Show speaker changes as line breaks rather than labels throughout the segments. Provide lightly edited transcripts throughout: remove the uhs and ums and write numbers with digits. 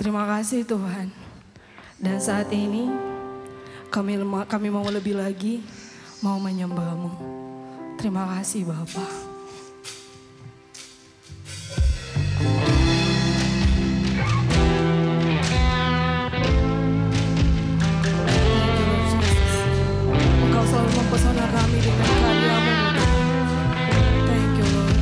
Terima kasih Tuhan. Dan saat ini kami mau lebih lagi, mau menyembah-Mu. Terima kasih Bapa. Engkau selalu mempesona kami dengan karya-Mu. Thank you Lord.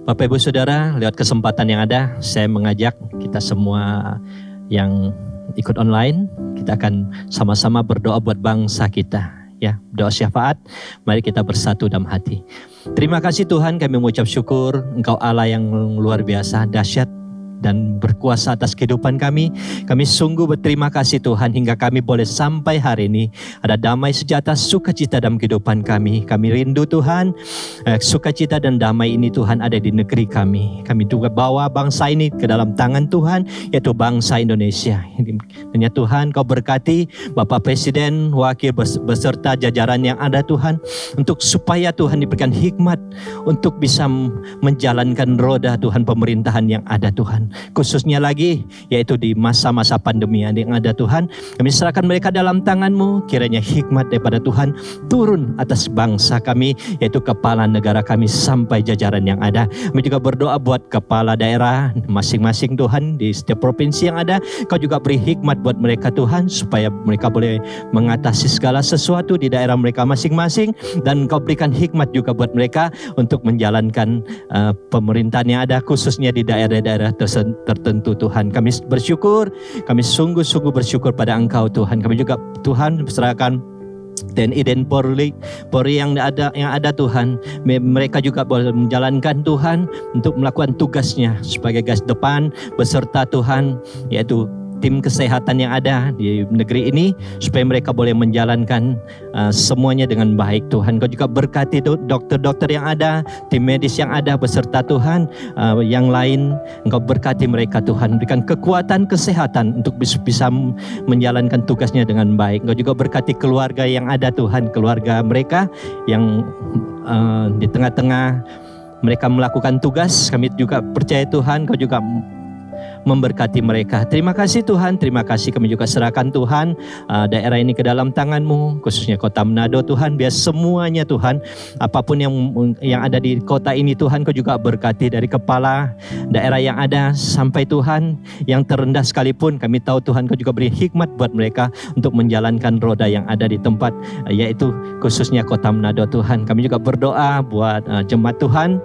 Bapak Ibu Saudara, lewat kesempatan yang ada, saya mengajak kita semua yang ikut online, kita akan sama-sama berdoa buat bangsa kita. Ya, doa syafaat, mari kita bersatu dalam hati. Terima kasih Tuhan, kami mengucap syukur, Engkau Allah yang luar biasa, dahsyat, dan berkuasa atas kehidupan kami. Kami sungguh berterima kasih Tuhan hingga kami boleh sampai hari ini ada damai sejahtera, sukacita dalam kehidupan kami. Kami rindu Tuhan, sukacita dan damai ini Tuhan ada di negeri kami. Kami juga bawa bangsa ini ke dalam tangan Tuhan, yaitu bangsa Indonesia. Dan ya Tuhan, Kau berkati Bapak Presiden, wakil beserta jajaran yang ada Tuhan, untuk supaya Tuhan diberikan hikmat untuk bisa menjalankan roda Tuhan pemerintahan yang ada Tuhan. Khususnya lagi yaitu di masa-masa pandemi yang ada Tuhan, kami serahkan mereka dalam tangan-Mu. Kiranya hikmat daripada Tuhan turun atas bangsa kami, yaitu kepala negara kami sampai jajaran yang ada. Kami juga berdoa buat kepala daerah masing-masing Tuhan di setiap provinsi yang ada. Kau juga beri hikmat buat mereka Tuhan, supaya mereka boleh mengatasi segala sesuatu di daerah mereka masing-masing. Dan Kau berikan hikmat juga buat mereka untuk menjalankan pemerintahan yang ada, khususnya di daerah-daerah tertentu Tuhan. Kami bersyukur, kami sungguh-sungguh bersyukur pada Engkau Tuhan. Kami juga Tuhan serahkan TNI dan Polri yang ada Tuhan. Mereka juga boleh menjalankan Tuhan untuk melakukan tugasnya sebagai garis depan beserta Tuhan, yaitu tim kesehatan yang ada di negeri ini, supaya mereka boleh menjalankan semuanya dengan baik Tuhan. Kau juga berkati dokter-dokter yang ada, tim medis yang ada beserta Tuhan, yang lain Engkau berkati mereka Tuhan, berikan kekuatan kesehatan untuk bisa menjalankan tugasnya dengan baik. Engkau juga berkati keluarga yang ada Tuhan, keluarga mereka yang di tengah-tengah mereka melakukan tugas. Kami juga percaya Tuhan, Kau juga memberkati mereka. Terima kasih Tuhan, terima kasih. Kami juga serahkan Tuhan daerah ini ke dalam tangan-Mu, khususnya kota Manado Tuhan. Biar semuanya Tuhan, apapun yang ada di kota ini Tuhan, Kau juga berkati dari kepala daerah yang ada sampai Tuhan yang terendah sekalipun. Kami tahu Tuhan, Kau juga beri hikmat buat mereka untuk menjalankan roda yang ada di tempat, yaitu khususnya kota Manado Tuhan. Kami juga berdoa buat jemaat Tuhan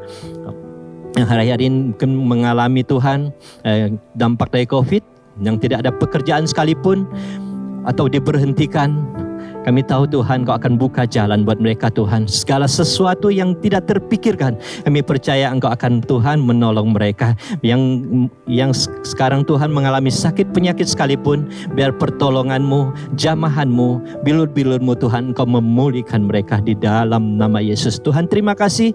yang hari-hari ini mungkin mengalami Tuhan dampak dari COVID, yang tidak ada pekerjaan sekalipun atau diberhentikan. Kami tahu Tuhan, Kau akan buka jalan buat mereka Tuhan. Segala sesuatu yang tidak terpikirkan, kami percaya Engkau akan Tuhan menolong mereka. Yang sekarang Tuhan mengalami sakit penyakit sekalipun, biar pertolongan-Mu, jamahan-Mu, bilur-bilur-Mu Tuhan, Engkau memulihkan mereka di dalam nama Yesus. Tuhan terima kasih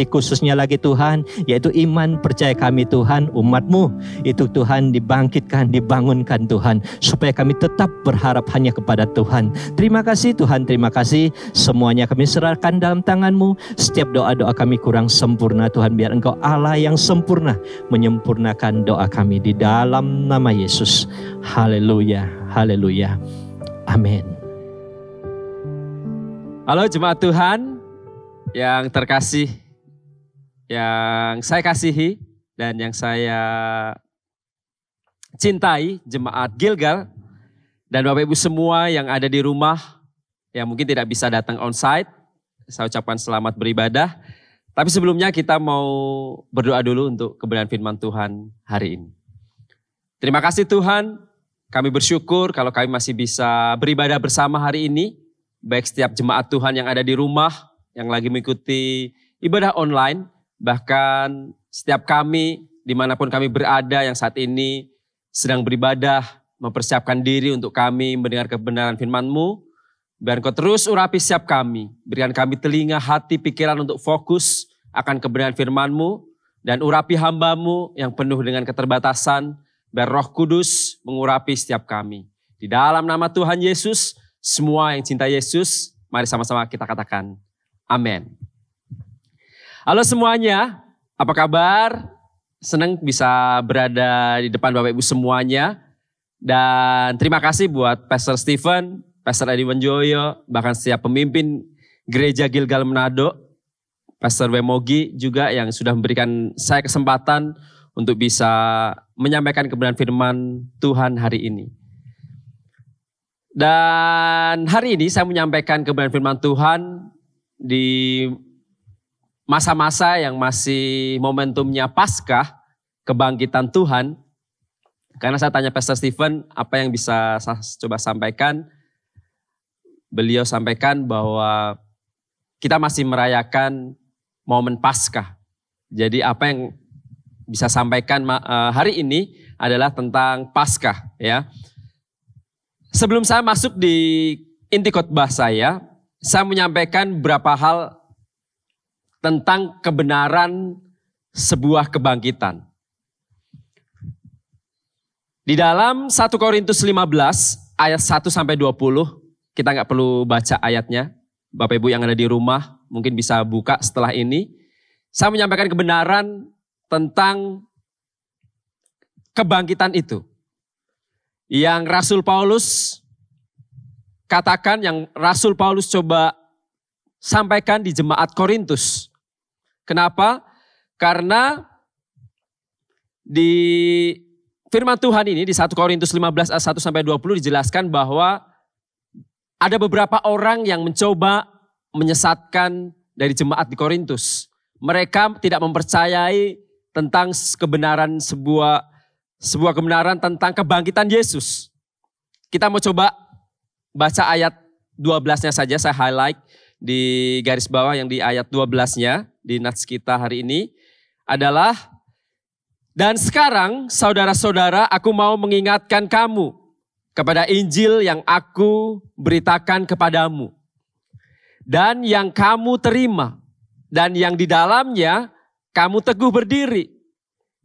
khususnya lagi Tuhan, yaitu iman percaya kami Tuhan, umat-Mu itu Tuhan dibangkitkan, dibangunkan Tuhan, supaya kami tetap berharap hanya kepada Tuhan. Terima kasih Tuhan, terima kasih. Semuanya kami serahkan dalam tangan-Mu. Setiap doa-doa kami kurang sempurna Tuhan, biar Engkau Allah yang sempurna menyempurnakan doa kami di dalam nama Yesus. Haleluya, haleluya, amin.
Halo jemaat Tuhan yang terkasih, yang saya kasihi dan yang saya cintai, jemaat Gilgal. Dan Bapak Ibu semua yang ada di rumah, yang mungkin tidak bisa datang onsite, saya ucapkan selamat beribadah. Tapi sebelumnya kita mau berdoa dulu untuk kebenaran firman Tuhan hari ini. Terima kasih Tuhan, kami bersyukur kalau kami masih bisa beribadah bersama hari ini. Baik setiap jemaat Tuhan yang ada di rumah, yang lagi mengikuti ibadah online. Bahkan setiap kami, dimanapun kami berada yang saat ini sedang beribadah, mempersiapkan diri untuk kami mendengar kebenaran firman-Mu. Biar Engkau terus urapi setiap kami. Berikan kami telinga, hati, pikiran untuk fokus akan kebenaran firman-Mu. Dan urapi hamba-Mu yang penuh dengan keterbatasan. Biar Roh Kudus mengurapi setiap kami. Di dalam nama Tuhan Yesus, semua yang cinta Yesus, mari sama-sama kita katakan amin. Halo semuanya, apa kabar? Senang bisa berada di depan Bapak Ibu semuanya. Dan terima kasih buat Pastor Stephen, Pastor Edi Wanjoyo, bahkan setiap pemimpin Gereja Gilgal Manado, Pastor Wemogi juga yang sudah memberikan saya kesempatan untuk bisa menyampaikan kebenaran firman Tuhan hari ini. Dan hari ini saya menyampaikan kebenaran firman Tuhan di masa-masa yang masih momentumnya Paskah, kebangkitan Tuhan. Karena saya tanya Pastor Stephen, apa yang bisa saya coba sampaikan? Beliau sampaikan bahwa kita masih merayakan momen Paskah. Jadi apa yang bisa sampaikan hari ini adalah tentang Paskah, ya. Sebelum saya masuk di inti khotbah saya menyampaikan beberapa hal tentang kebenaran sebuah kebangkitan. Di dalam 1 Korintus 15 ayat 1 sampai 20, kita nggak perlu baca ayatnya. Bapak Ibu yang ada di rumah mungkin bisa buka setelah ini. Saya menyampaikan kebenaran tentang kebangkitan itu. Yang Rasul Paulus katakan, yang Rasul Paulus coba sampaikan di jemaat Korintus. Kenapa? Karena di firman Tuhan ini di 1 Korintus 15 ayat 1 sampai 20 dijelaskan bahwa ada beberapa orang yang mencoba menyesatkan dari jemaat di Korintus. Mereka tidak mempercayai tentang kebenaran sebuah kebenaran tentang kebangkitan Yesus. Kita mau coba baca ayat 12-nya saja, saya highlight di garis bawah yang di ayat 12-nya di nats kita hari ini adalah, dan sekarang saudara-saudara, aku mau mengingatkan kamu kepada Injil yang aku beritakan kepadamu dan yang kamu terima dan yang di dalamnya kamu teguh berdiri.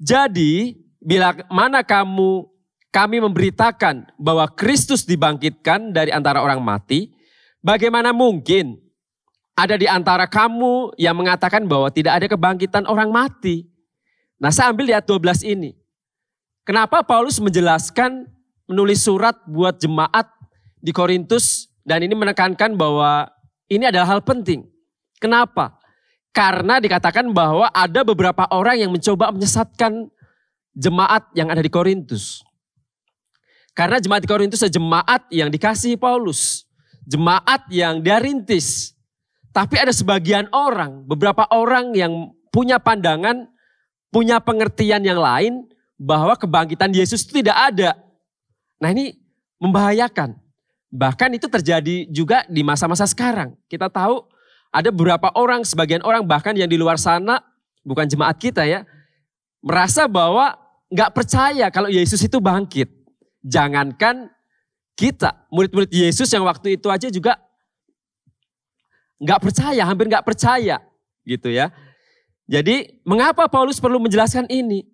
Jadi bila mana kami memberitakan bahwa Kristus dibangkitkan dari antara orang mati, bagaimana mungkin ada di antara kamu yang mengatakan bahwa tidak ada kebangkitan orang mati? Nah, saya ambil di ayat 12 ini. Kenapa Paulus menjelaskan, menulis surat buat jemaat di Korintus dan ini menekankan bahwa ini adalah hal penting. Kenapa? Karena dikatakan bahwa ada beberapa orang yang mencoba menyesatkan jemaat yang ada di Korintus. Karena jemaat di Korintus adalah jemaat yang dikasihi Paulus. Jemaat yang dia rintis. Tapi ada sebagian orang, beberapa orang yang punya pandangan, punya pengertian yang lain bahwa kebangkitan Yesus itu tidak ada. Nah, ini membahayakan. Bahkan itu terjadi juga di masa-masa sekarang. Kita tahu ada beberapa orang, sebagian orang bahkan yang di luar sana, bukan jemaat kita ya, merasa bahwa nggak percaya kalau Yesus itu bangkit. Jangankan kita, murid-murid Yesus yang waktu itu aja juga nggak percaya, hampir nggak percaya gitu ya. Jadi mengapa Paulus perlu menjelaskan ini?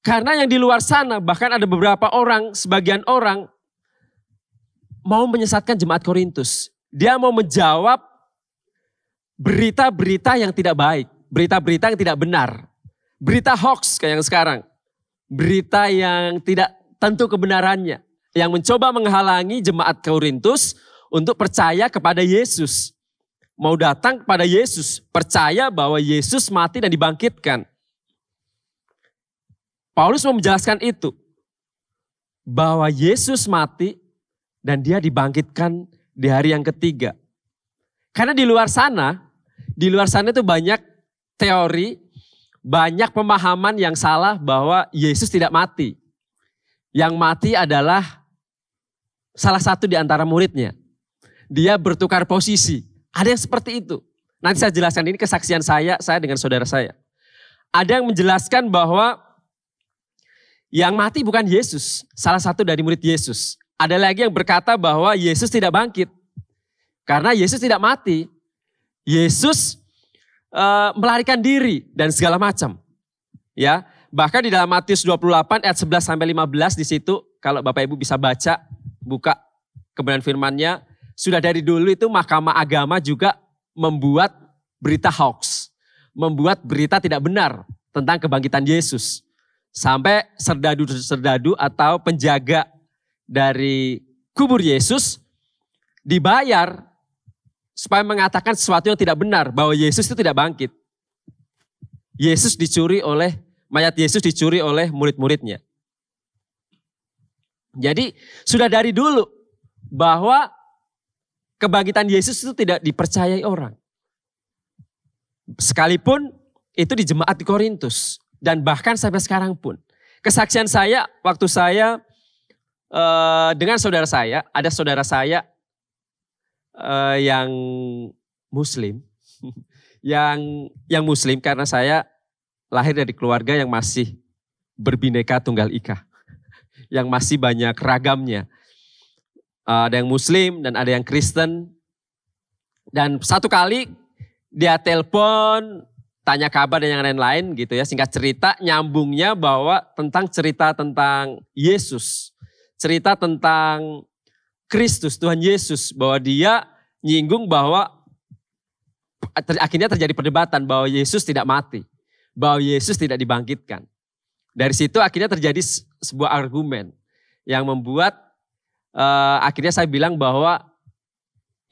Karena yang di luar sana bahkan ada beberapa orang, sebagian orang mau menyesatkan jemaat Korintus. Dia mau menjawab berita-berita yang tidak baik, berita-berita yang tidak benar. Berita hoax kayak yang sekarang. Berita yang tidak tentu kebenarannya. Yang mencoba menghalangi jemaat Korintus untuk percaya kepada Yesus. Mau datang kepada Yesus, percaya bahwa Yesus mati dan dibangkitkan. Paulus mau menjelaskan itu. Bahwa Yesus mati dan dia dibangkitkan di hari yang ketiga. Karena di luar sana itu banyak teori, banyak pemahaman yang salah bahwa Yesus tidak mati. Yang mati adalah salah satu di antara muridnya. Dia bertukar posisi. Ada yang seperti itu. Nanti saya jelaskan, ini kesaksian saya dengan saudara saya. Ada yang menjelaskan bahwa yang mati bukan Yesus, salah satu dari murid Yesus. Ada lagi yang berkata bahwa Yesus tidak bangkit. Karena Yesus tidak mati. Yesus melarikan diri dan segala macam. Ya, bahkan di dalam Matius 28 ayat 11 sampai 15 di situ, kalau Bapak Ibu bisa baca, buka kebenaran firman-Nya, sudah dari dulu itu Mahkamah Agama juga membuat berita hoax, membuat berita tidak benar tentang kebangkitan Yesus. Sampai serdadu-serdadu atau penjaga dari kubur Yesus dibayar supaya mengatakan sesuatu yang tidak benar, bahwa Yesus itu tidak bangkit. Mayat Yesus dicuri oleh murid-muridnya. Jadi sudah dari dulu bahwa kebangkitan Yesus itu tidak dipercayai orang. Sekalipun itu di jemaat di Korintus. Dan bahkan sampai sekarang pun. Kesaksian saya waktu saya dengan saudara saya, ada saudara saya yang Muslim. yang Muslim karena saya lahir dari keluarga yang masih berbineka tunggal ika. Yang masih banyak ragamnya. Ada yang Muslim dan ada yang Kristen. Dan satu kali dia telepon, tanya kabar dan yang lain-lain gitu ya. Singkat cerita nyambungnya bahwa tentang cerita tentang Yesus. Cerita tentang Kristus, Tuhan Yesus. Bahwa dia nyinggung bahwa akhirnya terjadi perdebatan bahwa Yesus tidak mati. Bahwa Yesus tidak dibangkitkan. Dari situ akhirnya terjadi sebuah argumen yang membuat akhirnya saya bilang bahwa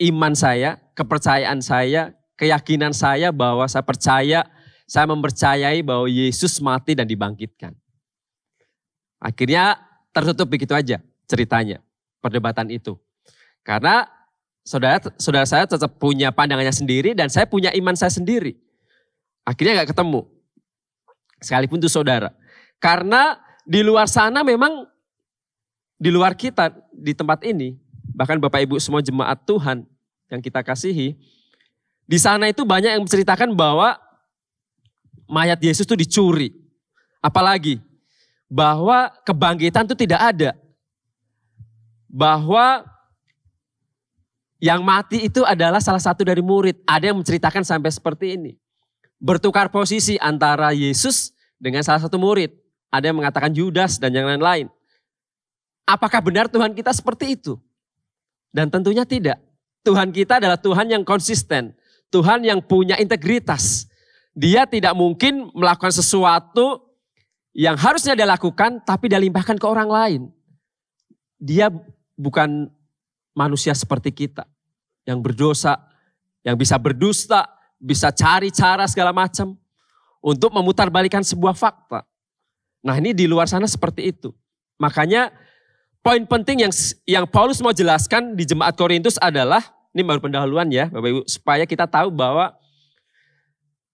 iman saya, kepercayaan saya, keyakinan saya bahwa saya mempercayai bahwa Yesus mati dan dibangkitkan. Akhirnya tertutup begitu aja ceritanya, perdebatan itu. Karena saudara saya tetap punya pandangannya sendiri dan saya punya iman saya sendiri. Akhirnya gak ketemu. Sekalipun itu saudara. Karena di luar sana memang, di luar kita, di tempat ini, bahkan Bapak Ibu semua jemaat Tuhan yang kita kasihi, di sana itu banyak yang menceritakan bahwa mayat Yesus itu dicuri. Apalagi bahwa kebangkitan itu tidak ada. Bahwa yang mati itu adalah salah satu dari murid. Ada yang menceritakan sampai seperti ini. Bertukar posisi antara Yesus dengan salah satu murid. Ada yang mengatakan Yudas dan yang lain-lain. Apakah benar Tuhan kita seperti itu? Dan tentunya tidak. Tuhan kita adalah Tuhan yang konsisten. Tuhan yang punya integritas. Dia tidak mungkin melakukan sesuatu yang harusnya dia lakukan tapi dia limpahkan ke orang lain. Dia bukan manusia seperti kita. Yang berdosa, yang bisa berdusta, bisa cari cara segala macam. Untuk memutarbalikan sebuah fakta. Nah ini di luar sana seperti itu. Makanya poin penting yang Paulus mau jelaskan di jemaat Korintus adalah, ini baru pendahuluan ya Bapak Ibu, supaya kita tahu bahwa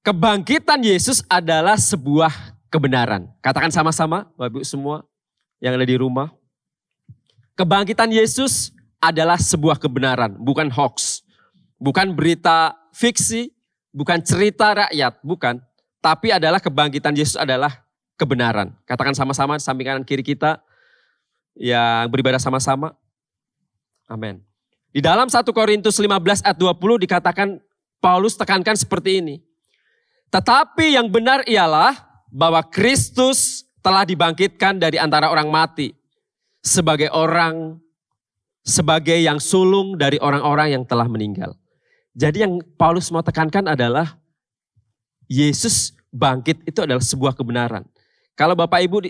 kebangkitan Yesus adalah sebuah kebenaran. Katakan sama-sama Bapak Ibu semua yang ada di rumah. Kebangkitan Yesus adalah sebuah kebenaran, bukan hoax. Bukan berita fiksi, bukan cerita rakyat, bukan. Tapi adalah kebangkitan Yesus adalah kebenaran. Katakan sama-sama samping kanan kiri kita yang beribadah sama-sama. Amin. Di dalam 1 Korintus 15 ayat 20 dikatakan Paulus tekankan seperti ini. Tetapi yang benar ialah bahwa Kristus telah dibangkitkan dari antara orang mati. Sebagai yang sulung dari orang-orang yang telah meninggal. Jadi yang Paulus mau tekankan adalah Yesus bangkit itu adalah sebuah kebenaran. Kalau Bapak Ibu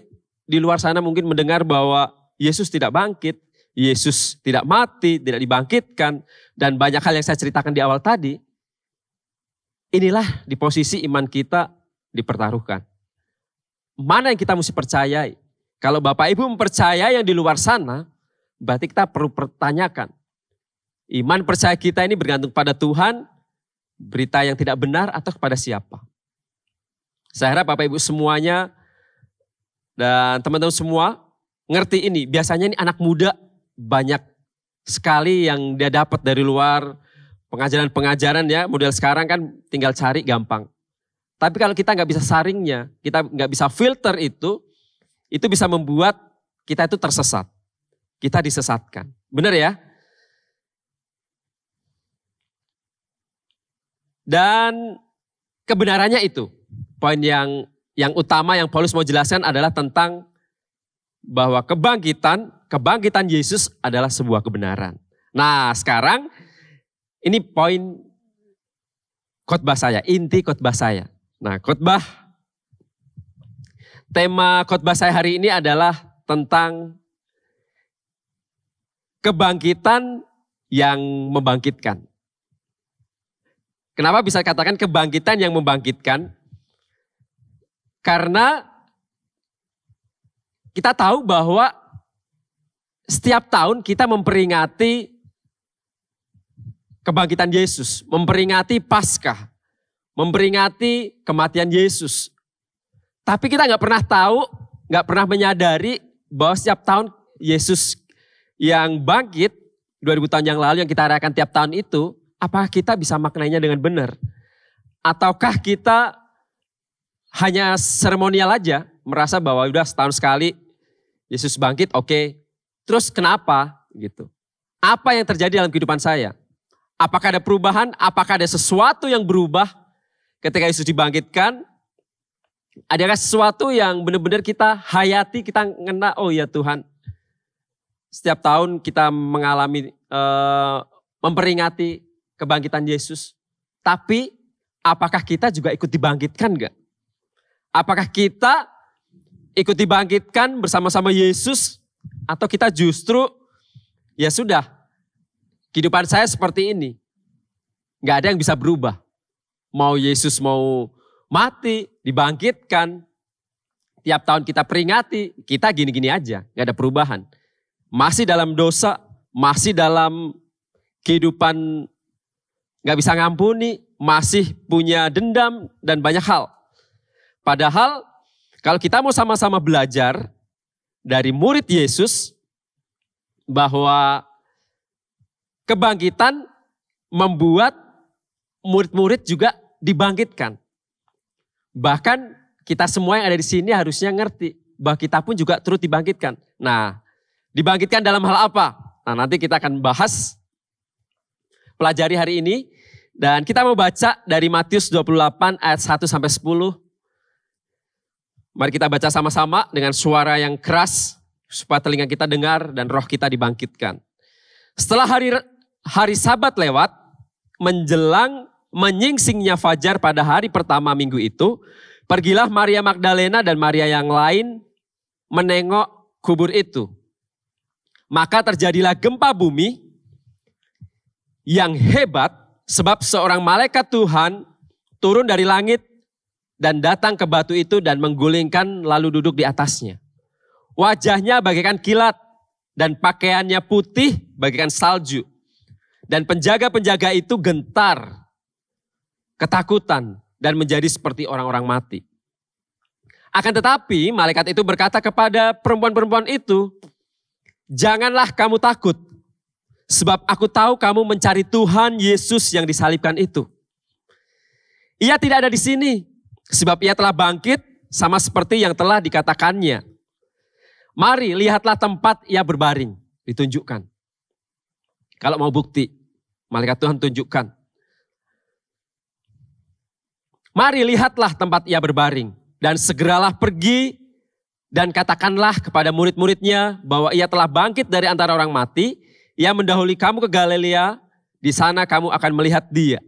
di luar sana mungkin mendengar bahwa Yesus tidak bangkit, Yesus tidak mati, tidak dibangkitkan, dan banyak hal yang saya ceritakan di awal tadi, inilah di posisi iman kita dipertaruhkan. Mana yang kita mesti percayai? Kalau Bapak Ibu mempercayai yang di luar sana, berarti kita perlu pertanyakan. Iman percaya kita ini bergantung pada Tuhan, berita yang tidak benar atau kepada siapa? Saya harap Bapak Ibu semuanya dan teman-teman semua ngerti ini. Biasanya ini anak muda banyak sekali yang dia dapat dari luar pengajaran-pengajaran ya. Model sekarang kan tinggal cari gampang. Tapi kalau kita nggak bisa saringnya, kita nggak bisa filter itu bisa membuat kita itu tersesat. Kita disesatkan. Benar ya? Dan kebenarannya itu. Poin yang utama yang Paulus mau jelaskan adalah tentang bahwa kebangkitan Yesus adalah sebuah kebenaran. Nah sekarang ini poin khotbah saya, inti khotbah saya. Nah tema khotbah saya hari ini adalah tentang kebangkitan yang membangkitkan. Kenapa bisa katakan kebangkitan yang membangkitkan? Karena kita tahu bahwa setiap tahun kita memperingati kebangkitan Yesus, memperingati Paskah, memperingati kematian Yesus. Tapi kita nggak pernah tahu, nggak pernah menyadari bahwa setiap tahun Yesus yang bangkit 2000 tahun yang lalu yang kita rayakan tiap tahun itu, apakah kita bisa maknainya dengan benar? Ataukah kita hanya seremonial aja, merasa bahwa udah setahun sekali Yesus bangkit, oke. Terus kenapa gitu? Apa yang terjadi dalam kehidupan saya? Apakah ada perubahan? Apakah ada sesuatu yang berubah ketika Yesus dibangkitkan? Adakah sesuatu yang benar-benar kita hayati, kita ngena, oh ya Tuhan. Setiap tahun kita mengalami, memperingati kebangkitan Yesus. Tapi apakah kita juga ikut dibangkitkan enggak? Apakah kita ikut dibangkitkan bersama-sama Yesus? Atau kita justru, ya sudah, kehidupan saya seperti ini. Enggak ada yang bisa berubah. Mau Yesus mau mati, dibangkitkan. Tiap tahun kita peringati, kita gini-gini aja, enggak ada perubahan. Masih dalam dosa, masih dalam kehidupan gak bisa ngampuni, masih punya dendam dan banyak hal. Padahal kalau kita mau sama-sama belajar dari murid Yesus bahwa kebangkitan membuat murid-murid juga dibangkitkan. Bahkan kita semua yang ada di sini harusnya ngerti bahwa kita pun juga turut dibangkitkan. Nah, dibangkitkan dalam hal apa? Nah, nanti kita akan bahas, pelajari hari ini. Dan kita mau baca dari Matius 28 ayat 1 sampai 10. Mari kita baca sama-sama dengan suara yang keras supaya telinga kita dengar dan roh kita dibangkitkan. Setelah hari Sabat lewat, menjelang menyingsingnya fajar pada hari pertama minggu itu, pergilah Maria Magdalena dan Maria yang lain menengok kubur itu. Maka terjadilah gempa bumi yang hebat sebab seorang malaikat Tuhan turun dari langit dan datang ke batu itu dan menggulingkan lalu duduk di atasnya. Wajahnya bagaikan kilat dan pakaiannya putih bagaikan salju. Dan penjaga-penjaga itu gentar, ketakutan dan menjadi seperti orang-orang mati. Akan tetapi malaikat itu berkata kepada perempuan-perempuan itu, "Janganlah kamu takut, sebab aku tahu kamu mencari Tuhan Yesus yang disalibkan itu. Ia tidak ada di sini, sebab ia telah bangkit sama seperti yang telah dikatakannya. Mari lihatlah tempat ia berbaring." Ditunjukkan. Kalau mau bukti, malaikat Tuhan tunjukkan. Mari lihatlah tempat ia berbaring. Dan segeralah pergi dan katakanlah kepada murid-muridnya bahwa ia telah bangkit dari antara orang mati. Ia mendahului kamu ke Galilea, di sana kamu akan melihat dia.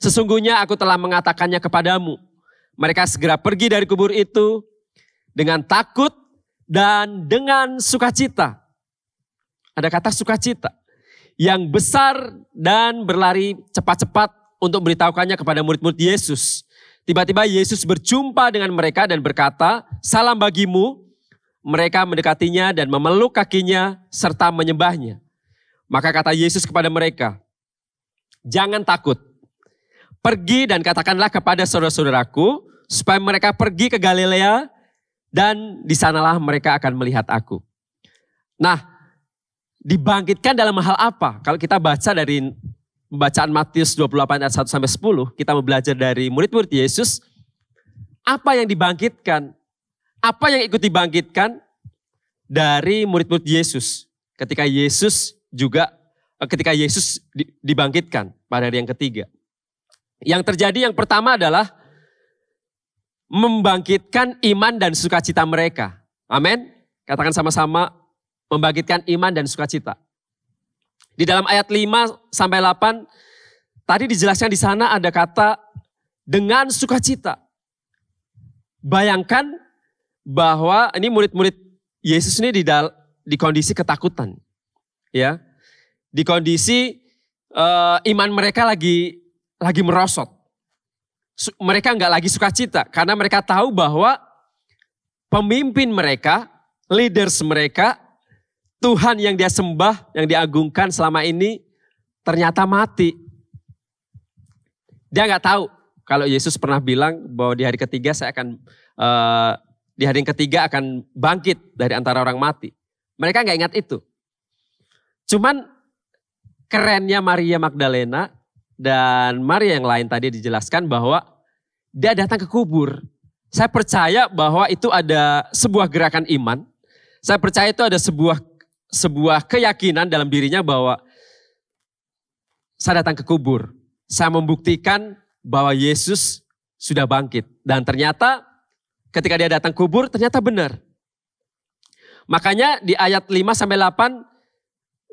Sesungguhnya aku telah mengatakannya kepadamu. Mereka segera pergi dari kubur itu dengan takut dan dengan sukacita. Ada kata sukacita. Yang besar dan berlari cepat-cepat untuk memberitahukannya kepada murid-murid Yesus. Tiba-tiba Yesus berjumpa dengan mereka dan berkata, "Salam bagimu." Mereka mendekatinya dan memeluk kakinya serta menyembahnya. Maka kata Yesus kepada mereka, "Jangan takut. Pergi dan katakanlah kepada saudara-saudaraku supaya mereka pergi ke Galilea dan di sanalah mereka akan melihat aku." Nah, dibangkitkan dalam hal apa? Kalau kita baca dari bacaan Matius 28 ayat 1 sampai 10, kita mau belajar dari murid-murid Yesus, apa yang dibangkitkan? Apa yang ikut dibangkitkan dari murid-murid Yesus ketika Yesus dibangkitkan pada hari yang ketiga. Yang terjadi yang pertama adalah membangkitkan iman dan sukacita mereka. Amin. Katakan sama-sama, membangkitkan iman dan sukacita. Di dalam ayat 5 sampai 8 tadi dijelaskan di sana ada kata dengan sukacita. Bayangkan bahwa ini murid-murid Yesus ini di kondisi ketakutan. Ya. Di kondisi iman mereka lagi merosot. Mereka enggak lagi sukacita karena mereka tahu bahwa pemimpin mereka, leaders mereka, Tuhan yang dia sembah, yang diagungkan selama ini ternyata mati. Dia enggak tahu kalau Yesus pernah bilang bahwa di hari ketiga di hari yang ketiga akan bangkit dari antara orang mati. Mereka nggak ingat itu. Cuman kerennya Maria Magdalena dan Maria yang lain tadi dijelaskan bahwa dia datang ke kubur. Saya percaya bahwa itu ada sebuah gerakan iman. Saya percaya itu ada sebuah keyakinan dalam dirinya bahwa saya datang ke kubur. Saya membuktikan bahwa Yesus sudah bangkit. Dan ternyata ketika dia datang kubur ternyata benar. Makanya di ayat 5-8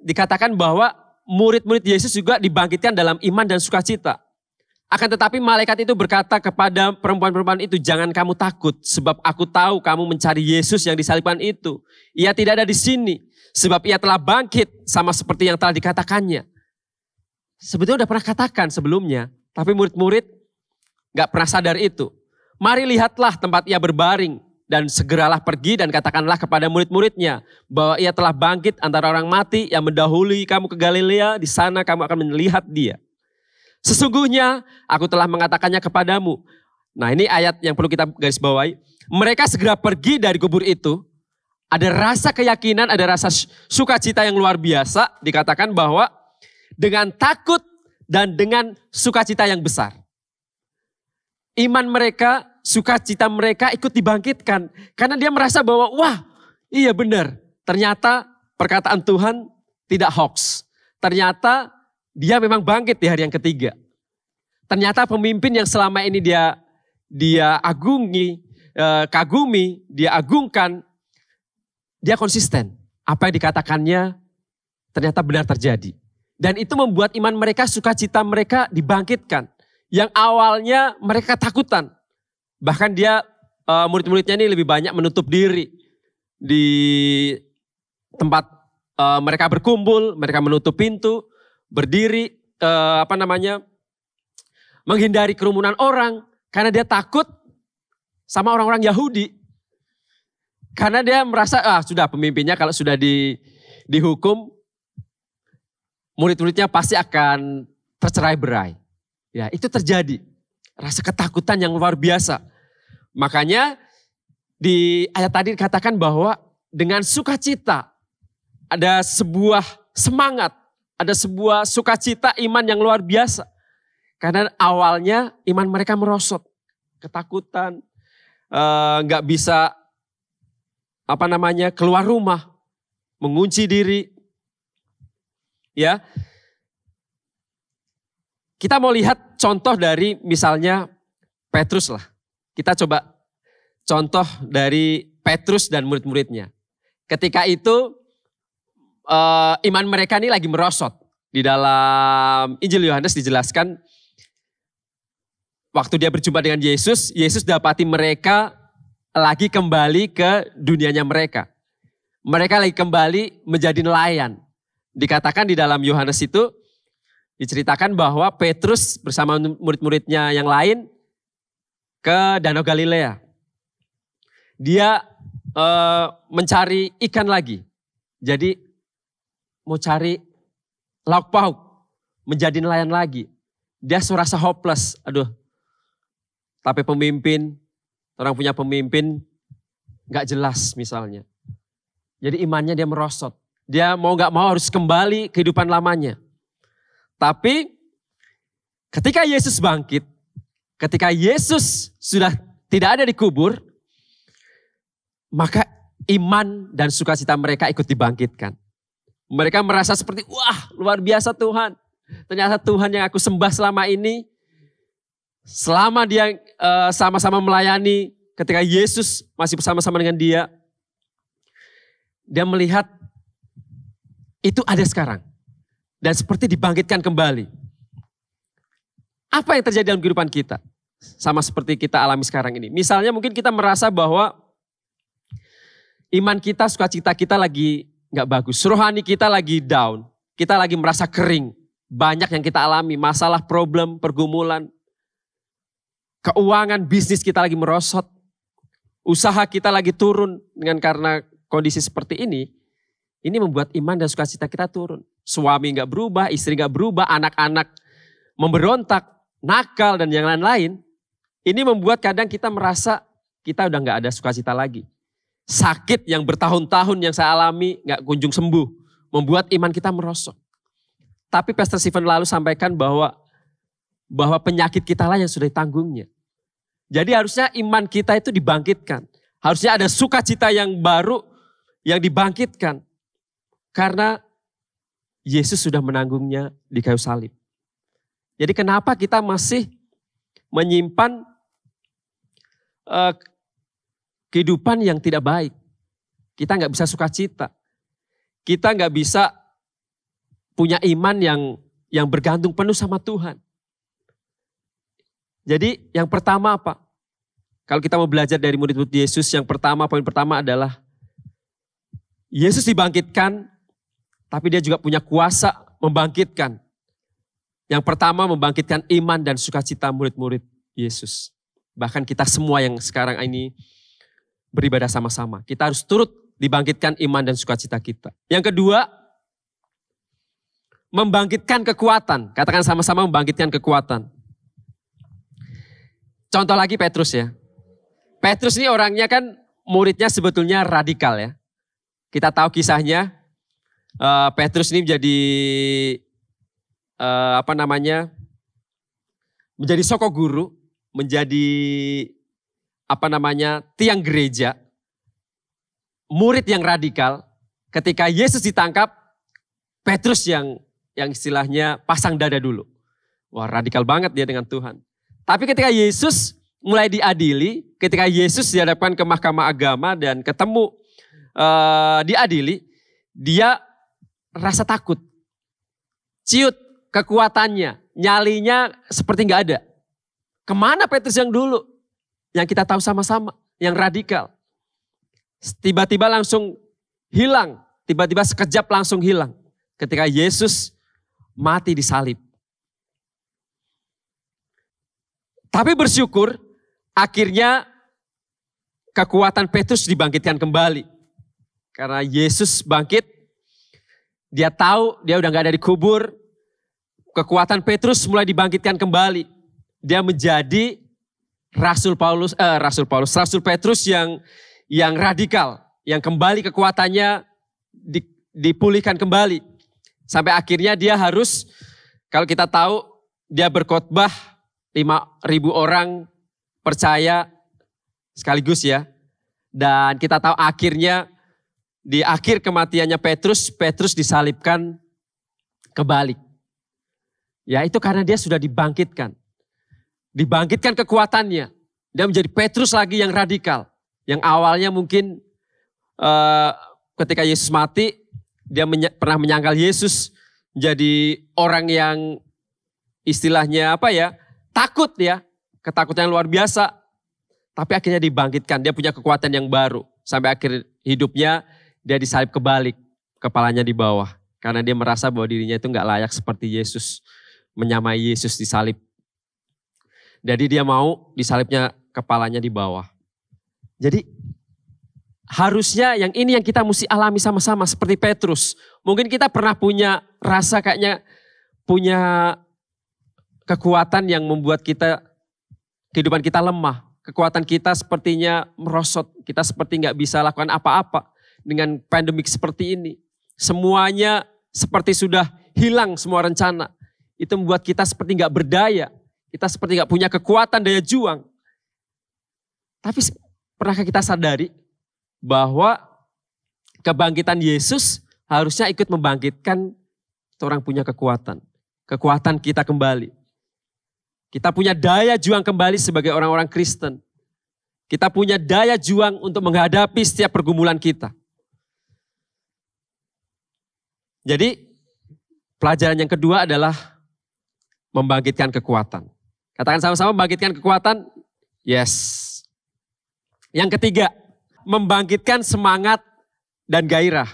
dikatakan bahwa murid-murid Yesus juga dibangkitkan dalam iman dan sukacita. Akan tetapi malaikat itu berkata kepada perempuan-perempuan itu, jangan kamu takut sebab aku tahu kamu mencari Yesus yang disalibkan itu. Ia tidak ada di sini sebab ia telah bangkit sama seperti yang telah dikatakannya. Sebetulnya udah pernah katakan sebelumnya, tapi murid-murid gak pernah sadar itu. Mari lihatlah tempat ia berbaring dan segeralah pergi dan katakanlah kepada murid-muridnya bahwa ia telah bangkit antara orang mati yang mendahului kamu ke Galilea, di sana kamu akan melihat dia. Sesungguhnya aku telah mengatakannya kepadamu. Nah ini ayat yang perlu kita garis bawahi. Mereka segera pergi dari kubur itu. Ada rasa keyakinan, ada rasa sukacita yang luar biasa. Dikatakan bahwa dengan takut dan dengan sukacita yang besar. Iman mereka, sukacita mereka ikut dibangkitkan. Karena dia merasa bahwa wah iya benar. Ternyata perkataan Tuhan tidak hoax. Ternyata dia memang bangkit di hari yang ketiga. Ternyata pemimpin yang selama ini dia kagumi, dia agungkan, dia konsisten. Apa yang dikatakannya ternyata benar terjadi. Dan itu membuat iman mereka, sukacita mereka dibangkitkan. Yang awalnya mereka ketakutan. Bahkan murid-muridnya ini lebih banyak menutup diri. Di tempat mereka berkumpul, mereka menutup pintu, berdiri, menghindari kerumunan orang. Karena dia takut sama orang-orang Yahudi. Karena dia merasa, sudah pemimpinnya kalau sudah dihukum, murid-muridnya pasti akan tercerai-berai. Ya, itu terjadi. Rasa ketakutan yang luar biasa. Makanya di ayat tadi dikatakan bahwa dengan sukacita ada sebuah semangat, ada sebuah sukacita iman yang luar biasa. Karena awalnya iman mereka merosot, ketakutan, nggak bisa keluar rumah, mengunci diri. Ya, kita mau lihat contoh dari misalnya Petrus lah. Kita coba contoh dari Petrus dan murid-muridnya. Ketika itu iman mereka ini lagi merosot. Di dalam Injil Yohanes dijelaskan waktu dia berjumpa dengan Yesus, Yesus dapati mereka lagi kembali ke dunianya mereka. Mereka lagi kembali menjadi nelayan. Dikatakan di dalam Yohanes itu, diceritakan bahwa Petrus bersama murid-muridnya yang lain ke Danau Galilea. Dia mencari ikan lagi. Jadi mau cari lauk pauk, menjadi nelayan lagi. Dia serasa hopeless. Aduh, tapi orang punya pemimpin gak jelas misalnya. Jadi imannya dia merosot. Dia mau gak mau harus kembali kehidupan lamanya. Tapi ketika Yesus bangkit, ketika Yesus sudah tidak ada di kubur, maka iman dan sukacita mereka ikut dibangkitkan. Mereka merasa seperti, wah luar biasa Tuhan. Ternyata Tuhan yang aku sembah selama ini, selama dia sama-sama melayani, ketika Yesus masih bersama-sama dengan dia melihat itu ada sekarang. Dan seperti dibangkitkan kembali. Apa yang terjadi dalam kehidupan kita? Sama seperti kita alami sekarang ini. Misalnya mungkin kita merasa bahwa iman kita, sukacita kita lagi gak bagus. Rohani kita lagi down. Kita lagi merasa kering. Banyak yang kita alami. Masalah, problem, pergumulan. Keuangan, bisnis kita lagi merosot. Usaha kita lagi turun karena kondisi seperti ini. Ini membuat iman dan sukacita kita turun. Suami gak berubah, istri gak berubah, anak-anak memberontak. nakal dan yang lain-lain, ini membuat kadang kita merasa kita udah gak ada sukacita lagi. Sakit yang bertahun-tahun yang saya alami gak kunjung sembuh, membuat iman kita merosot. Tapi Pastor Stephen lalu sampaikan bahwa penyakit kita lah yang sudah ditanggungnya. Jadi harusnya iman kita itu dibangkitkan. Harusnya ada sukacita yang baru yang dibangkitkan. Karena Yesus sudah menanggungnya di kayu salib. Jadi kenapa kita masih menyimpan kehidupan yang tidak baik? Kita nggak bisa sukacita. Kita nggak bisa punya iman yang bergantung penuh sama Tuhan. Jadi yang pertama apa? Kalau kita mau belajar dari murid-murid Yesus, poin pertama adalah Yesus dibangkitkan, tapi dia juga punya kuasa membangkitkan. Yang pertama membangkitkan iman dan sukacita murid-murid Yesus. Bahkan kita semua yang sekarang ini beribadah sama-sama. Kita harus turut dibangkitkan iman dan sukacita kita. Yang kedua, membangkitkan kekuatan. Katakan sama-sama membangkitkan kekuatan. Contoh lagi Petrus ya. Petrus ini orangnya kan muridnya sebetulnya radikal ya. Kita tahu kisahnya. Petrus ini menjadi menjadi soko guru, menjadi tiang gereja, murid yang radikal. Ketika Yesus ditangkap, Petrus yang istilahnya pasang dada dulu. Wah, radikal banget dia dengan Tuhan. Tapi ketika Yesus mulai diadili, ketika Yesus dihadapkan ke mahkamah agama dan ketemu diadili, dia rasa takut. Ciut kekuatannya, nyalinya seperti gak ada. Kemana Petrus yang dulu? Yang kita tahu sama-sama, yang radikal. Tiba-tiba langsung hilang, tiba-tiba sekejap langsung hilang. Ketika Yesus mati di salib. Tapi bersyukur, akhirnya kekuatan Petrus dibangkitkan kembali. Karena Yesus bangkit, dia tahu dia udah gak ada di kubur. Kekuatan Petrus mulai dibangkitkan kembali. Dia menjadi Rasul Petrus yang radikal. Yang kembali kekuatannya dipulihkan kembali. Sampai akhirnya dia harus, kalau kita tahu dia berkhotbah 5.000 orang percaya sekaligus ya. Dan kita tahu akhirnya di akhir kematiannya Petrus disalibkan kebalik. Ya itu karena dia sudah dibangkitkan. Dibangkitkan kekuatannya. Dia menjadi Petrus lagi yang radikal. Yang awalnya mungkin ketika Yesus mati, dia pernah menyangkal Yesus menjadi orang yang istilahnya takut ya. Ketakutan yang luar biasa. Tapi akhirnya dibangkitkan. Dia punya kekuatan yang baru. Sampai akhir hidupnya dia disalib kebalik. Kepalanya di bawah. Karena dia merasa bahwa dirinya itu gak layak seperti Yesus. Menyamai Yesus disalib. Jadi dia mau disalibnya kepalanya di bawah. Jadi harusnya yang ini yang kita mesti alami sama-sama seperti Petrus. Mungkin kita pernah punya rasa kayaknya punya kekuatan yang membuat kehidupan kita lemah. Kekuatan kita sepertinya merosot. Kita seperti gak bisa lakukan apa-apa dengan pandemik seperti ini. Semuanya seperti sudah hilang semua rencana. Itu membuat kita seperti gak berdaya. Kita seperti gak punya kekuatan daya juang. Tapi pernahkah kita sadari bahwa kebangkitan Yesus harusnya ikut membangkitkan orang punya kekuatan. Kekuatan kita kembali. Kita punya daya juang kembali sebagai orang-orang Kristen. Kita punya daya juang untuk menghadapi setiap pergumulan kita. Jadi pelajaran yang kedua adalah membangkitkan kekuatan. Katakan sama-sama membangkitkan kekuatan. Yes. Yang ketiga, membangkitkan semangat dan gairah.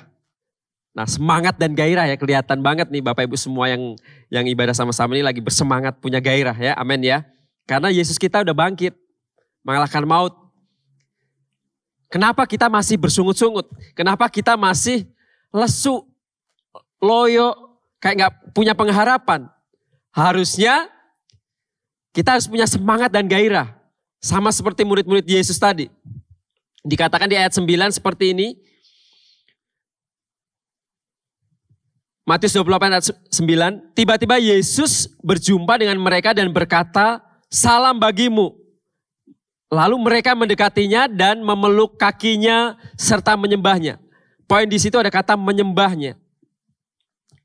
Nah, semangat dan gairah ya kelihatan banget nih Bapak Ibu semua yang ibadah sama-sama ini lagi bersemangat, punya gairah ya. Amin ya. Karena Yesus kita udah bangkit, mengalahkan maut. Kenapa kita masih bersungut-sungut? Kenapa kita masih lesu, loyo, kayak gak punya pengharapan? Harusnya Kita harus punya semangat dan gairah. Sama seperti murid-murid Yesus tadi. Dikatakan di ayat 9 seperti ini. Matius 28 ayat 9. Tiba-tiba Yesus berjumpa dengan mereka dan berkata, salam bagimu. Lalu mereka mendekatinya dan memeluk kakinya serta menyembahnya. Poin di situ ada kata menyembahnya.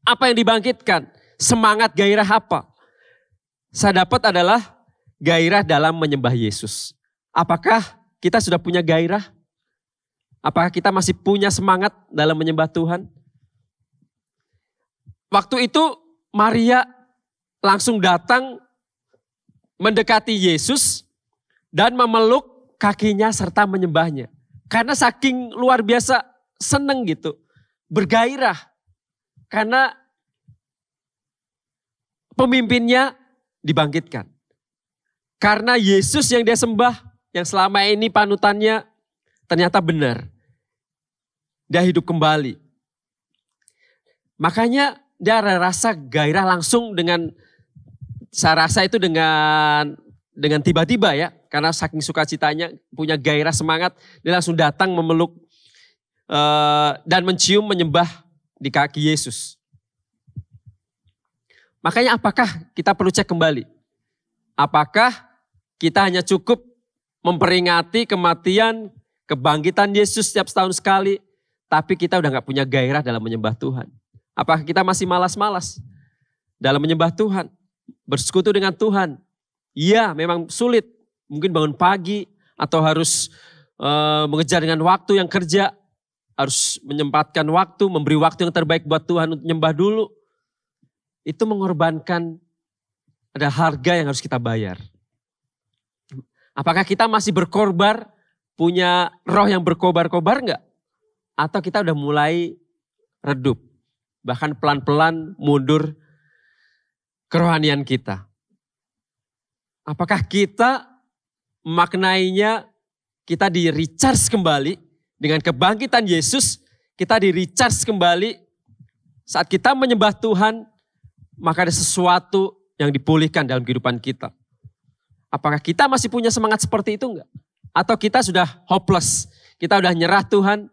Apa yang dibangkitkan? Semangat gairah apa? Saya dapat adalah gairah dalam menyembah Yesus. Apakah kita sudah punya gairah? Apakah kita masih punya semangat dalam menyembah Tuhan? Waktu itu Maria langsung datang mendekati Yesus dan memeluk kakinya serta menyembahnya. Karena saking luar biasa seneng gitu, bergairah. Karena pemimpinnya dibangkitkan. Karena Yesus yang dia sembah, yang selama ini panutannya ternyata benar. Dia hidup kembali. Makanya dia rasa gairah langsung dengan, saya rasa itu dengan tiba-tiba ya. Karena saking sukacitanya, punya gairah semangat, dia langsung datang memeluk dan mencium menyembah di kaki Yesus. Makanya apakah kita perlu cek kembali? Apakah kita hanya cukup memperingati kematian, kebangkitan Yesus setiap setahun sekali, tapi kita udah gak punya gairah dalam menyembah Tuhan? Apakah kita masih malas-malas dalam menyembah Tuhan, bersekutu dengan Tuhan? Iya, memang sulit. Mungkin bangun pagi atau harus mengejar dengan waktu yang kerja, harus menyempatkan waktu, memberi waktu yang terbaik buat Tuhan untuk menyembah dulu. Itu mengorbankan, ada harga yang harus kita bayar. Apakah kita masih berkorbar, punya roh yang berkobar-kobar enggak? Atau kita udah mulai redup, bahkan pelan-pelan mundur kerohanian kita? Apakah kita memaknainya, kita di-recharge kembali dengan kebangkitan Yesus, kita di-recharge kembali saat kita menyembah Tuhan, maka ada sesuatu yang dipulihkan dalam kehidupan kita. Apakah kita masih punya semangat seperti itu enggak? Atau kita sudah hopeless, kita udah nyerah Tuhan,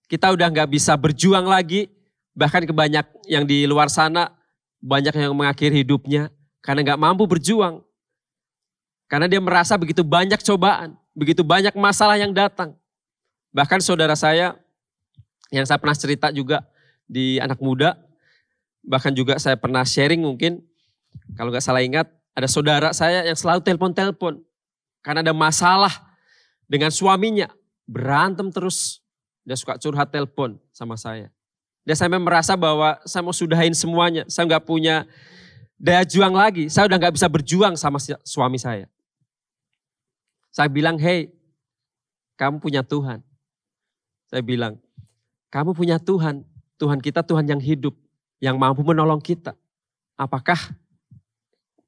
kita udah gak bisa berjuang lagi, bahkan kebanyak yang di luar sana, banyak yang mengakhiri hidupnya karena gak mampu berjuang. Karena dia merasa begitu banyak cobaan, begitu banyak masalah yang datang. Bahkan saudara saya, yang saya pernah cerita juga di anak muda, bahkan juga saya pernah sharing mungkin, kalau gak salah ingat, ada saudara saya yang selalu telepon-telepon. Karena ada masalah dengan suaminya, berantem terus. Dia suka curhat telepon sama saya. Dia sampai merasa bahwa saya mau sudahin semuanya, saya gak punya daya juang lagi, saya udah gak bisa berjuang sama suami saya. Saya bilang, hey, kamu punya Tuhan. Saya bilang, kamu punya Tuhan. Tuhan kita Tuhan yang hidup, yang mampu menolong kita. Apakah,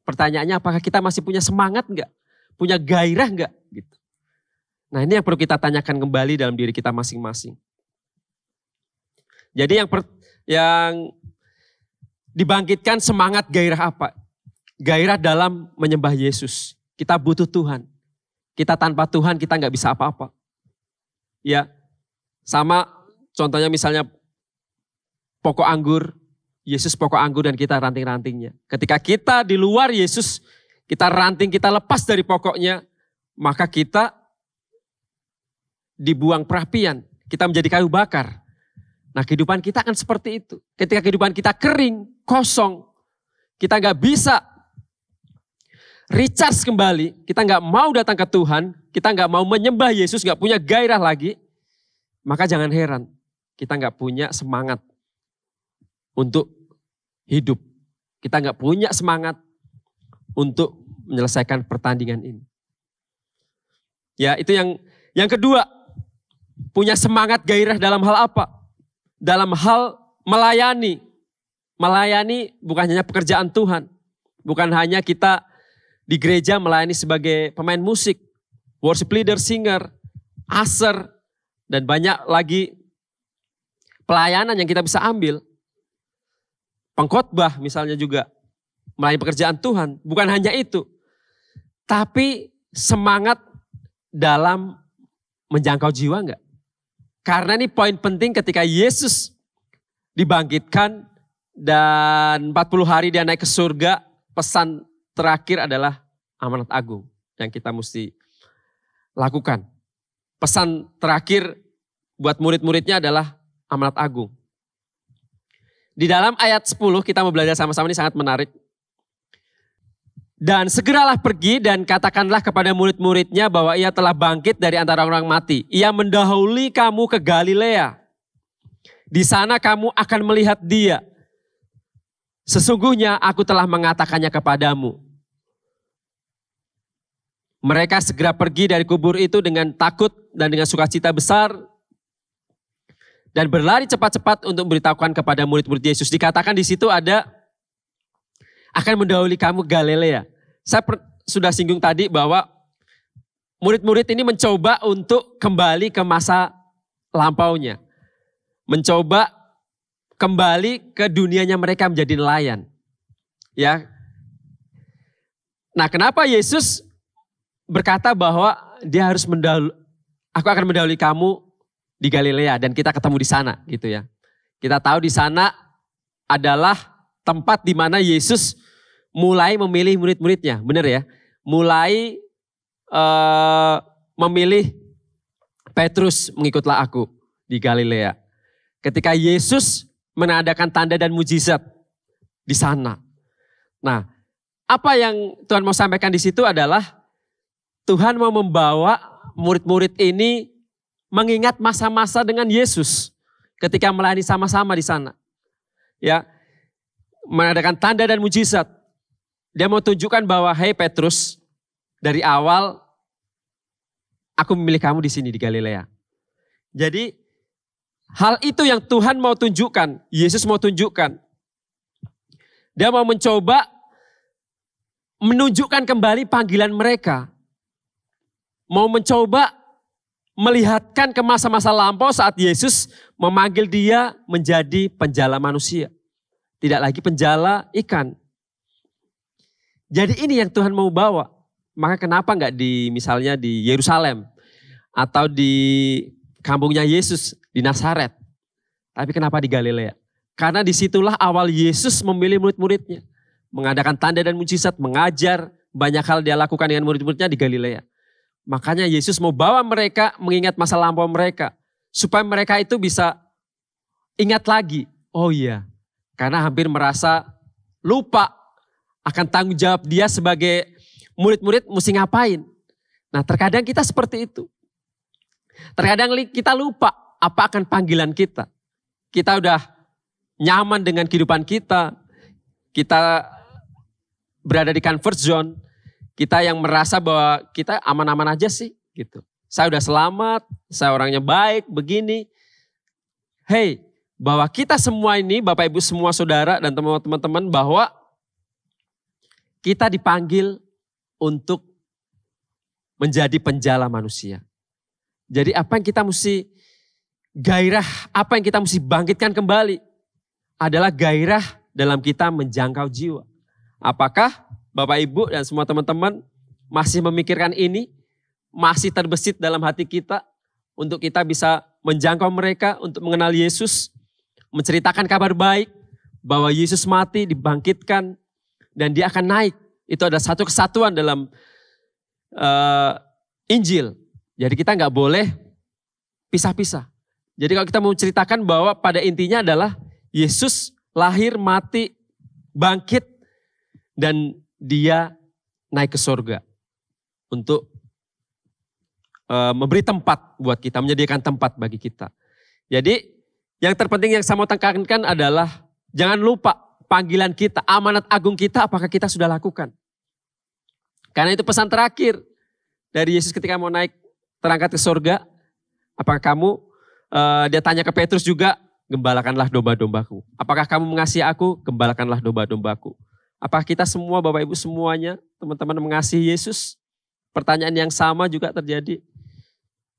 pertanyaannya apakah kita masih punya semangat enggak? Punya gairah enggak? Gitu. Nah ini yang perlu kita tanyakan kembali dalam diri kita masing-masing. Jadi yang dibangkitkan semangat gairah apa? Gairah dalam menyembah Yesus. Kita butuh Tuhan. Kita tanpa Tuhan kita nggak bisa apa-apa. Ya, sama contohnya misalnya pokok anggur. Yesus pokok anggur dan kita ranting-rantingnya. Ketika kita di luar Yesus, kita ranting, kita lepas dari pokoknya, maka kita dibuang perapian. Kita menjadi kayu bakar. Nah kehidupan kita akan seperti itu. Ketika kehidupan kita kering, kosong, kita nggak bisa recharge kembali, kita nggak mau datang ke Tuhan, kita nggak mau menyembah Yesus, nggak punya gairah lagi, maka jangan heran kita nggak punya semangat untuk hidup. Kita nggak punya semangat untuk menyelesaikan pertandingan ini. Ya itu yang kedua, punya semangat gairah dalam hal apa? Dalam hal melayani. Melayani bukan hanya pekerjaan Tuhan, bukan hanya kita di gereja melayani sebagai pemain musik, worship leader, singer, usher, dan banyak lagi pelayanan yang kita bisa ambil. Pengkhotbah misalnya juga, melayani pekerjaan Tuhan. Bukan hanya itu, tapi semangat dalam menjangkau jiwa enggak? Karena ini poin penting ketika Yesus dibangkitkan dan 40 hari dia naik ke surga, pesan terakhir adalah amanat agung yang kita mesti lakukan. Pesan terakhir buat murid-muridnya adalah amanat agung. Di dalam ayat 10 kita mau belajar sama-sama, ini sangat menarik. Dan segeralah pergi dan katakanlah kepada murid-muridnya bahwa ia telah bangkit dari antara orang mati. Ia mendahului kamu ke Galilea. Di sana kamu akan melihat dia. Sesungguhnya aku telah mengatakannya kepadamu. Mereka segera pergi dari kubur itu dengan takut dan dengan sukacita besar. Dan berlari cepat-cepat untuk memberitahukan kepada murid-murid Yesus. Dikatakan di situ ada akan mendahului kamu Galilea. Saya sudah singgung tadi bahwa murid-murid ini mencoba untuk kembali ke masa lampaunya. Mencoba kembali ke dunianya mereka menjadi nelayan. Ya. Nah, kenapa Yesus berkata bahwa dia harus aku akan mendahului kamu di Galilea dan kita ketemu di sana gitu ya. Kita tahu di sana adalah tempat di mana Yesus mulai memilih murid-muridnya, benar ya? Mulai memilih Petrus, mengikutlah aku di Galilea. Ketika Yesus mengadakan tanda dan mujizat di sana. Nah, apa yang Tuhan mau sampaikan di situ adalah Tuhan mau membawa murid-murid ini mengingat masa-masa dengan Yesus ketika melayani sama-sama di sana. Ya, mengadakan tanda dan mujizat. Dia mau tunjukkan bahwa, hei Petrus, dari awal aku memilih kamu di sini di Galilea. Jadi hal itu yang Tuhan mau tunjukkan, Yesus mau tunjukkan. Dia mau mencoba menunjukkan kembali panggilan mereka. Mau mencoba melihatkan ke masa-masa lampau saat Yesus memanggil dia menjadi penjala manusia. Tidak lagi penjala ikan. Jadi ini yang Tuhan mau bawa. Maka kenapa enggak misalnya di Yerusalem atau di kampungnya Yesus di Nazaret. Tapi kenapa di Galilea? Karena disitulah awal Yesus memilih murid-muridnya. Mengadakan tanda dan mujizat, mengajar, banyak hal dia lakukan dengan murid-muridnya di Galilea. Makanya Yesus mau bawa mereka mengingat masa lampau mereka. Supaya mereka itu bisa ingat lagi. Oh iya, karena hampir merasa lupa akan tanggung jawab dia sebagai murid-murid mesti ngapain. Nah, terkadang kita seperti itu. Terkadang kita lupa apa akan panggilan kita. Kita udah nyaman dengan kehidupan kita. Kita berada di comfort zone. Kita yang merasa bahwa kita aman-aman aja sih gitu. Saya udah selamat, saya orangnya baik, begini. Hey, bahwa kita semua ini, Bapak Ibu semua saudara dan teman-teman, bahwa kita dipanggil untuk menjadi penjala manusia. Jadi apa yang kita mesti gairah, apa yang kita mesti bangkitkan kembali adalah gairah dalam kita menjangkau jiwa. Apakah Bapak Ibu dan semua teman-teman masih memikirkan ini? Masih terbesit dalam hati kita untuk kita bisa menjangkau mereka untuk mengenal Yesus, menceritakan kabar baik bahwa Yesus mati, dibangkitkan, dan dia akan naik. Itu ada satu kesatuan dalam Injil. Jadi kita nggak boleh pisah-pisah. Jadi kalau kita mau ceritakan bahwa pada intinya adalah Yesus lahir, mati, bangkit, dan dia naik ke surga untuk memberi tempat buat kita, menyediakan tempat bagi kita. Jadi yang terpenting yang saya mau tekankan adalah jangan lupa panggilan kita, amanat agung kita, apakah kita sudah lakukan. Karena itu pesan terakhir dari Yesus ketika mau naik terangkat ke surga. Apakah kamu, dia tanya ke Petrus juga, gembalakanlah domba-dombaku. Apakah kamu mengasihi aku? Gembalakanlah domba-dombaku. Apakah kita semua, Bapak Ibu semuanya, teman-teman mengasihi Yesus? Pertanyaan yang sama juga terjadi.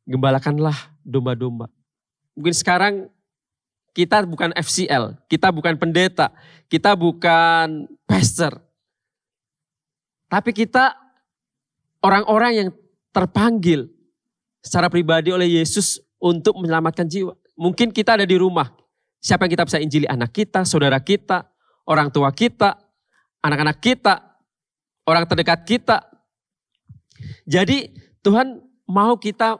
Gembalakanlah domba-domba. Mungkin sekarang kita bukan FCL, kita bukan pendeta, kita bukan pastor. Tapi kita orang-orang yang terpanggil secara pribadi oleh Yesus untuk menyelamatkan jiwa. Mungkin kita ada di rumah. Siapa yang kita bisa injili? Anak kita, saudara kita, orang tua kita, anak-anak kita, orang terdekat kita. Jadi Tuhan mau kita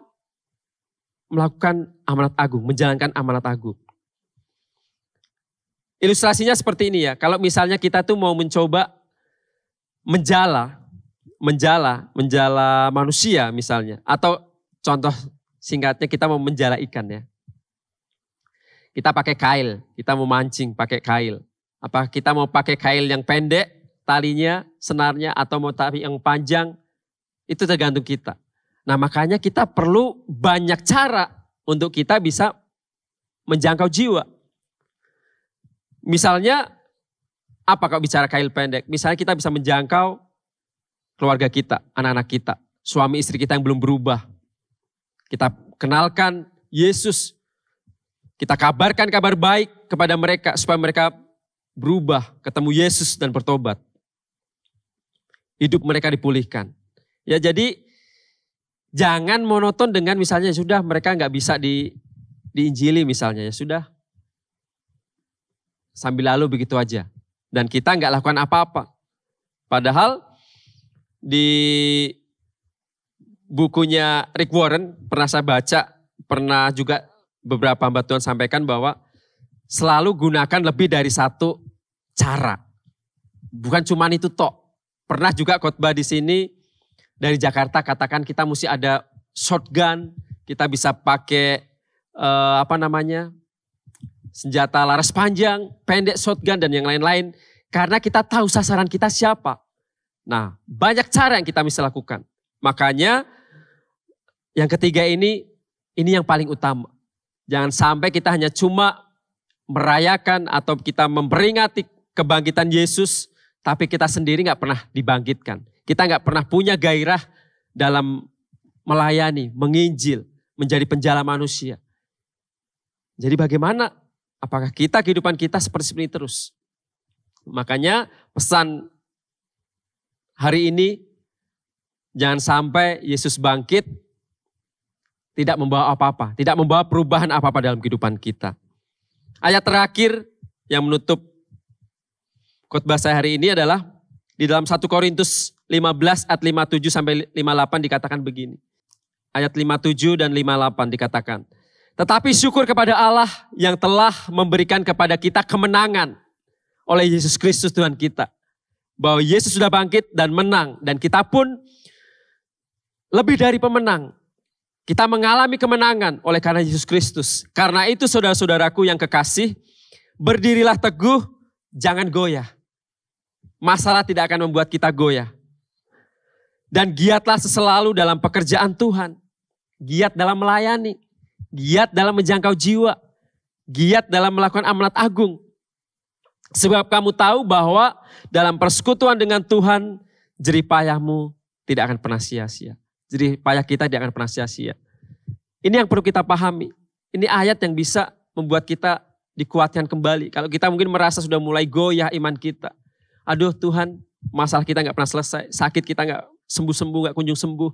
melakukan amanat agung, menjalankan amanat agung. Ilustrasinya seperti ini ya. Kalau misalnya kita tuh mau mencoba menjala manusia misalnya. Atau contoh singkatnya kita mau menjala ikan ya. Kita pakai kail, kita mau mancing pakai kail. Apa kita mau pakai kail yang pendek talinya, senarnya, atau mau tali yang panjang, itu tergantung kita. Nah makanya kita perlu banyak cara untuk kita bisa menjangkau jiwa. Misalnya, apa kalau bicara kail pendek? Misalnya kita bisa menjangkau keluarga kita, anak-anak kita, suami istri kita yang belum berubah. Kita kenalkan Yesus, kita kabarkan kabar baik kepada mereka supaya mereka berubah, ketemu Yesus dan bertobat. Hidup mereka dipulihkan. Ya jadi jangan monoton dengan misalnya sudah mereka nggak bisa diinjili misalnya ya sudah. Sambil lalu begitu aja. Dan kita nggak lakukan apa-apa. Padahal di bukunya Rick Warren pernah saya baca, pernah juga beberapa hamba Tuhan sampaikan bahwa selalu gunakan lebih dari satu cara. Bukan cuma itu tok. Pernah juga khotbah di sini dari Jakarta katakan kita mesti ada shotgun, kita bisa pakai senjata laras panjang, pendek shotgun dan yang lain-lain. Karena kita tahu sasaran kita siapa. Nah banyak cara yang kita bisa lakukan. Makanya yang ketiga ini yang paling utama. Jangan sampai kita hanya cuma merayakan atau kita memperingati kebangkitan Yesus. Tapi kita sendiri gak pernah dibangkitkan. Kita gak pernah punya gairah dalam melayani, menginjil, menjadi penjala manusia. Jadi bagaimana? Apakah kehidupan kita seperti ini terus? Makanya pesan hari ini, jangan sampai Yesus bangkit, tidak membawa apa-apa. Tidak membawa perubahan apa-apa dalam kehidupan kita. Ayat terakhir yang menutup khotbah saya hari ini adalah di dalam 1 Korintus 15 ayat 57 sampai 58 dikatakan begini. Ayat 57 dan 58 dikatakan. Tetapi syukur kepada Allah yang telah memberikan kepada kita kemenangan oleh Yesus Kristus Tuhan kita. Bahwa Yesus sudah bangkit dan menang. Dan kita pun lebih dari pemenang. Kita mengalami kemenangan oleh karena Yesus Kristus. Karena itu saudara-saudaraku yang kekasih, berdirilah teguh, jangan goyah. Masalah tidak akan membuat kita goyah. Dan giatlah selalu dalam pekerjaan Tuhan. Giat dalam melayani. Giat dalam menjangkau jiwa. Giat dalam melakukan amanat agung. Sebab kamu tahu bahwa dalam persekutuan dengan Tuhan, jerih payahmu tidak akan pernah sia-sia. Jerih payah kita tidak akan pernah sia-sia. Ini yang perlu kita pahami. Ini ayat yang bisa membuat kita dikuatkan kembali. Kalau kita mungkin merasa sudah mulai goyah iman kita. Aduh Tuhan, masalah kita gak pernah selesai. Sakit kita gak sembuh-sembuh, gak kunjung sembuh.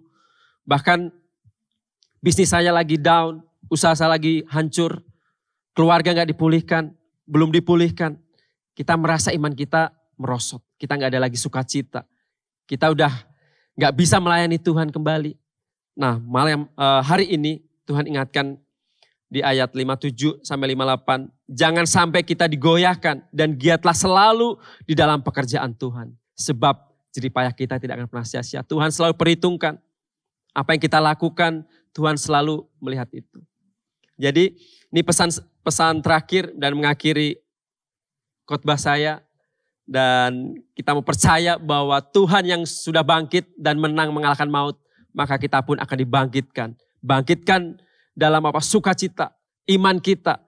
Bahkan bisnis saya lagi down. Usaha saya lagi hancur, keluarga gak dipulihkan, belum dipulihkan. Kita merasa iman kita merosot, kita gak ada lagi sukacita. Kita udah gak bisa melayani Tuhan kembali. Nah hari ini Tuhan ingatkan di ayat 57 sampai 58. Jangan sampai kita digoyahkan dan giatlah selalu di dalam pekerjaan Tuhan. Sebab jerih payah kita tidak akan pernah sia-sia. Tuhan selalu perhitungkan apa yang kita lakukan, Tuhan selalu melihat itu. Jadi ini pesan terakhir dan mengakhiri khotbah saya. Dan kita mau percaya bahwa Tuhan yang sudah bangkit dan menang mengalahkan maut. Maka kita pun akan dibangkitkan. Bangkitkan dalam sukacita, iman kita,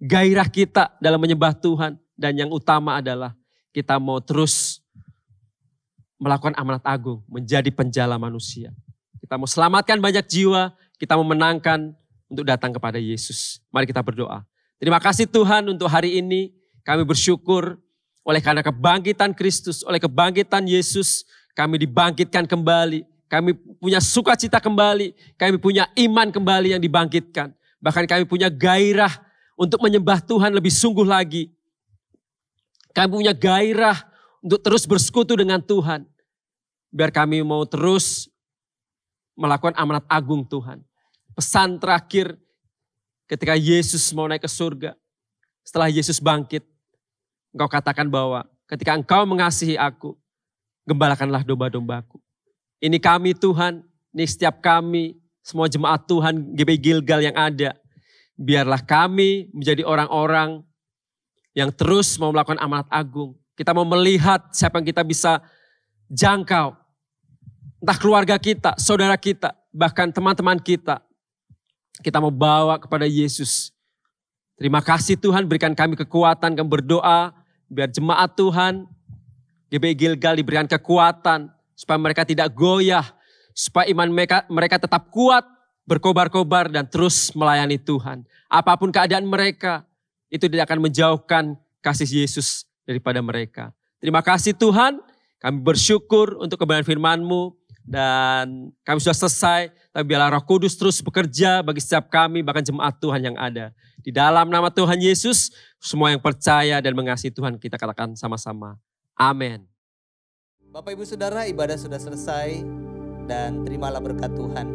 gairah kita dalam menyembah Tuhan. Dan yang utama adalah kita mau terus melakukan amanat agung. Menjadi penjala manusia. Kita mau selamatkan banyak jiwa. Kita mau menangkan untuk datang kepada Yesus. Mari kita berdoa. Terima kasih Tuhan untuk hari ini. Kami bersyukur oleh karena kebangkitan Kristus, oleh kebangkitan Yesus. Kami dibangkitkan kembali. Kami punya sukacita kembali. Kami punya iman kembali yang dibangkitkan. Bahkan kami punya gairah untuk menyembah Tuhan lebih sungguh lagi. Kami punya gairah untuk terus bersekutu dengan Tuhan. Biar kami mau terus melakukan amanat agung Tuhan. Pesan terakhir ketika Yesus mau naik ke surga. Setelah Yesus bangkit, Engkau katakan bahwa ketika Engkau mengasihi aku, gembalakanlah domba-dombaku. Ini kami Tuhan, ini setiap kami, semua jemaat Tuhan, GBI Gilgal yang ada. Biarlah kami menjadi orang-orang yang terus mau melakukan amanat agung. Kita mau melihat siapa yang kita bisa jangkau. Entah keluarga kita, saudara kita, bahkan teman-teman kita. Kita mau bawa kepada Yesus. Terima kasih Tuhan, berikan kami kekuatan, kami berdoa. Biar jemaat Tuhan, GBI Gilgal diberikan kekuatan. Supaya mereka tidak goyah. Supaya iman mereka tetap kuat, berkobar-kobar dan terus melayani Tuhan. Apapun keadaan mereka, itu tidak akan menjauhkan kasih Yesus daripada mereka. Terima kasih Tuhan, kami bersyukur untuk kebenaran firman-Mu. Dan kami sudah selesai, tapi biarlah Roh Kudus terus bekerja bagi setiap kami, bahkan jemaat Tuhan yang ada. Di dalam nama Tuhan Yesus, semua yang percaya dan mengasihi Tuhan kita katakan sama-sama. Amin.
Bapak Ibu Saudara, ibadah sudah selesai dan terimalah berkat Tuhan.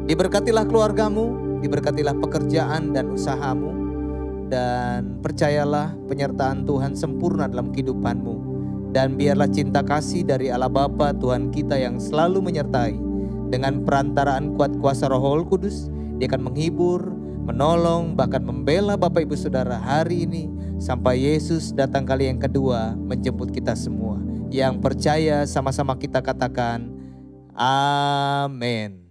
Diberkatilah keluargamu, diberkatilah pekerjaan dan usahamu, dan percayalah penyertaan Tuhan sempurna dalam kehidupanmu. Dan biarlah cinta kasih dari Allah Bapa Tuhan kita yang selalu menyertai. Dengan perantaraan kuat kuasa Roh Kudus, Dia akan menghibur, menolong, bahkan membela Bapak Ibu Saudara hari ini. Sampai Yesus datang kali yang kedua menjemput kita semua. Yang percaya sama-sama kita katakan, amin.